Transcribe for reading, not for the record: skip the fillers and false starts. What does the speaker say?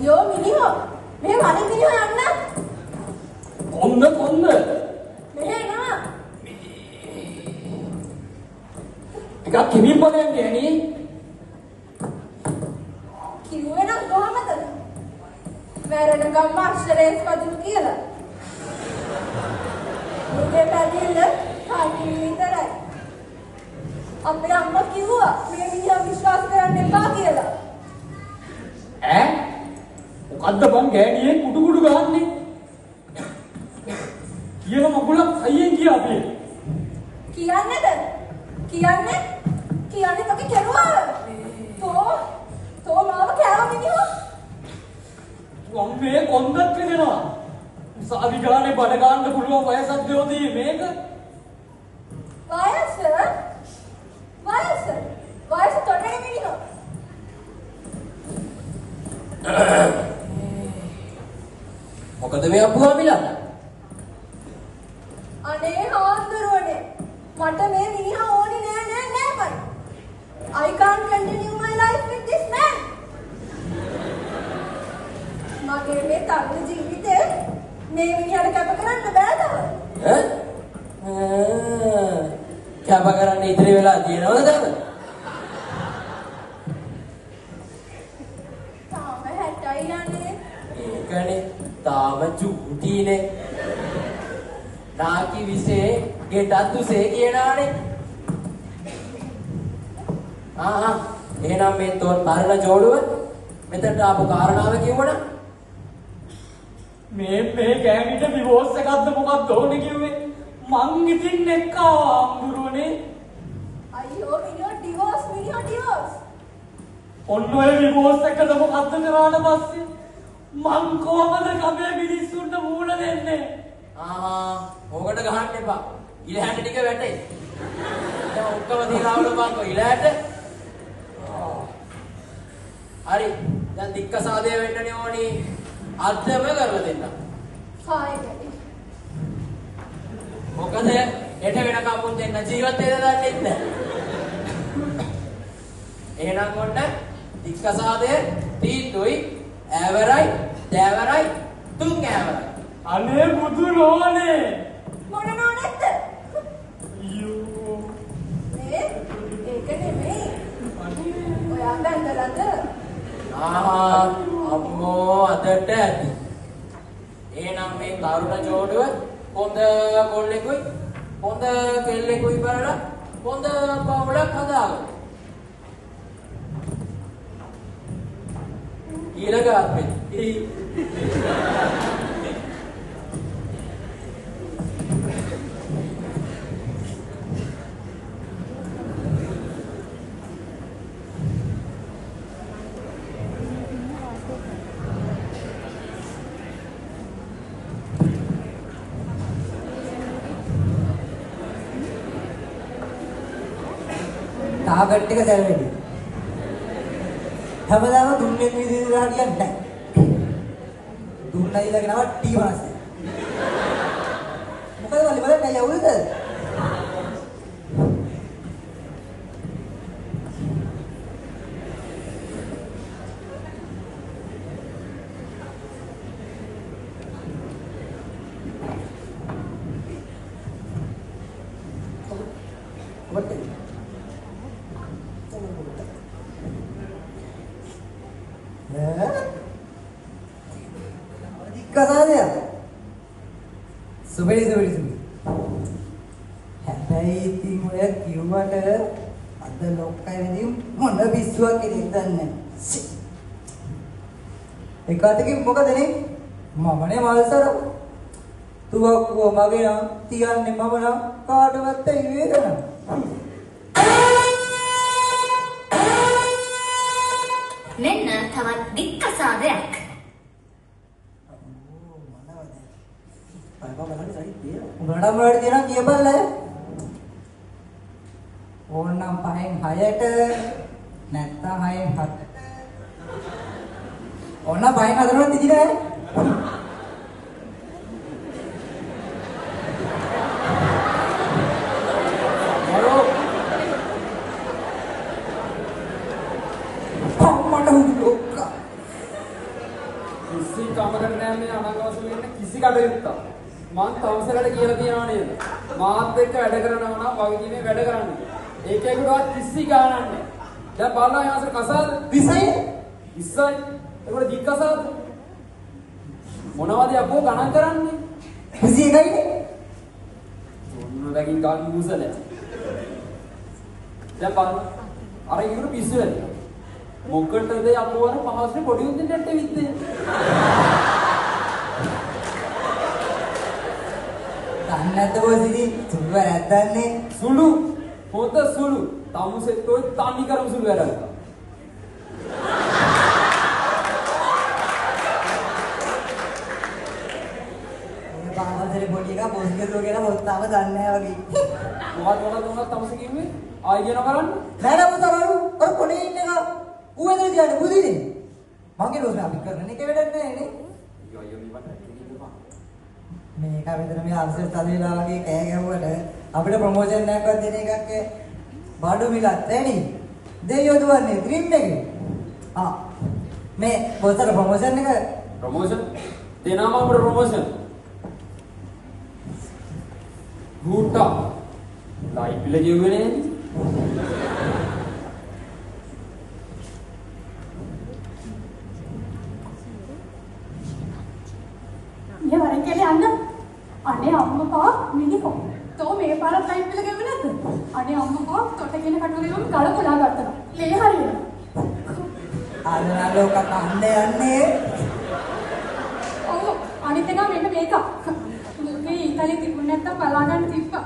අයියෝ මිනිහෝ මේ වලින් මිනිහෝ යන්න කොන්න මෙහෙ එනවා ටිකක් කිමින් බලන්නේ ඈනි කිව්වේ නම් කොහමද මැරෙනකම් මාස්ටරේස් පදිමු කියලා මුගේ පැදිල්ල කාටින් විතරයි අපේ අම්මා කිව්වා මේ මිනිහා විශ්වාස කරන්න එපා කියලා ඈ මොකද්ද බං ගෑණියේ කුඩු ගහන්නේ කියන මගුලක් අයියෙන් කියාපේ කියන්නේද කියන්නේ තෝගේ කෙරුවා තෝ මාව කෑවා මිනිහෝ වම්මේ කොන්දත් දෙනවා උසාවි ගානේ බඩ ගන්න පුළුවන් වයසක් දෙවදී මේක වයස තොරගෙන මිනිහෝ මොකද මේ අප්පුවා මිලා අනේ හාමුදුරුවනේ මට මේ මිනිහා ඕනේ නෑ බයි I can't continue my life with this man මගේ මේ තරුණ ජීවිතේ මේ මිනිහාට කැප කරන්න බෑ තව කැප කරන්න ඉතිරි වෙලා තියෙනවද තව තාම 60යි යන්නේ ඒකනේ තාම චූටිනේ නාකි විසේ ගෙටත් උසේ කියනානේ එහෙනම් මේ තෝන් පරණ ජෝඩුව මෙතනට ආපු කාරණාව කිව්වනම් මේ ගෑණිට ඩිවෝර්ස් එකක්ද මොකක්ද ඕනේ කිව්වේ මං ඉතින් එක්කා අම්බුරුනේ අයියෝ මිනිහා ඩිවෝර්ස් ඔන්න ඔය ඩිවෝර්ස් එකද මොකක්ද කරාට පස්සේ මං කොහමද කමේ මිනිස්සුන්ට මූණ දෙන්නේ ඕකට ගහන්න එපා ඉලහැට ටික වැටේ දැන් ඔක්කොම තියලා බලපන්කෝ ඉලහැට හරි දැන් දික්කසාදේ වෙන්නනේ ඕනි අද්දම කරලා දෙන්න හායි මොකද එට වෙනකම් මුන් දෙන්න ජීවත් වෙන්න දන්නේ නැහැ එහෙනම් ඔන්න දික්කසාදේ තීන්දුයි ඇවරයි දෑවරයි තුන් ඇවරයි අනේ බුදු නෝනේ මොන නෝනෙක්ද අයියෝ ඒක නෙමෙයි ඔයා බැලඳලාද අම්මෝ අදට ඇති එහෙනම් මේ කරුණ ජෝඩුව හොඳ කොල්ලෙකුයි හොඳ කෙල්ලෙකුයි බලලා හොඳ පවුලක් හදාගන්න ඊළඟ ආත්මෙ ටාගට් එක දැල්වෙන්නේ. හැමදාම දුන්නේ විදිහට හරියන්නේ නැහැ. දුන්නයි ළඟ නම T50. මොකද වලි බලන්න යවුලද? Kasarnya, subeli. හැබැයි ඉතින් ඔය කිව්වට අද ලොක්කයි මොන විශ්වාස කෙරෙන්නේ නැහැ. ඒකටකින් මොකදනේ? මමනේ මල්සර. තුවක්කුව මගේ නම් තියන්නේ මම නම් කාටවත් ඉවේදන. මෙන්න තවත් දික්කසාදයක්. උඹලට මොනවද තියෙනවා කියපල්ල. ඕනනම් 5න් 6ට නැත්නම් 6න් 7ට. ඕන 5න් 4ට තිදිලා මේ අනගවසල ඉන්න කිසි කටයුත්තක් මං තවසලට කියලා තියනවා නේද? මාත් එක්ක වැඩ කරනවා නම් වගකීමේ වැඩ කරන්න. ඒකේකටවත් කිසි ගාණක් නැහැ. දැන් බලන්න යාසර කසාද? 20යි. 20යි. ඒකට දික් කසාද? මොනවද අපෝ ගණන් කරන්නේ? 21යිනේ. මොන වගේ ගාන යූසල. දැන් බලන්න. අර ඉවුරු පිස්සු වෙනවා. මොකටද අපෝ අර පහස්නේ පොඩි උන්ට විත්තේ? දන්නේ නැද්ද බොසිදී? සුළු නැද්දන්නේ? සුළු. හොඳ සුළු. තමුසෙත් ඔය තනි කරම සුළු වැඩක්. මේ පාවසලේ පොඩි එකා බොස්ගේ දුවගෙන බොස්තාව දන්නේ නැහැ වගේ. මොකද තමුසේ කිව්වේ? ආයි කියන කරන්න? නෑ නෑ පුතාලු. අර පොඩි ඉන්න එක ඌ ඇදලා තියන්නේ බුදිනේ. මගේ දොස් අපි කරන එක වැඩක් නෑ නේ. අයියෝ මේක විතර මේ අල්සර් තලේලා වගේ කෑ ගැහුවට අපිට ප්‍රොමෝෂන් එකක්වත් දෙන එකක් බඩු මිලක් නැණි. දෙයියෝ දුවන්නේ ඩ්‍රීම් එකේ. මේ පොතර ප්‍රොමෝෂන් එක ප්‍රොමෝෂන් දෙනාම අපේ ප්‍රොමෝෂන් ගුට්ටා ලයිව් පිළ ගෙව්වේ නේද? ये वरन के लिए अन्ना अने अम्मा मिनिको तो මේ පාරත් ලයිව් පිළ ගෙවුවේ නැද්ද? අනේ අම්මකෝ තොට කියන කටුරේ වම් කල කොලා ගත්තා. ලේ හරියන. ආදරාලෝක කන්නේ යන්නේ. ඔව් අනිත් එක මෙන්න මේක. මුගේ ඊතලේ තිබුණ නැත්තම් බලා ගන්න තිබ්බා.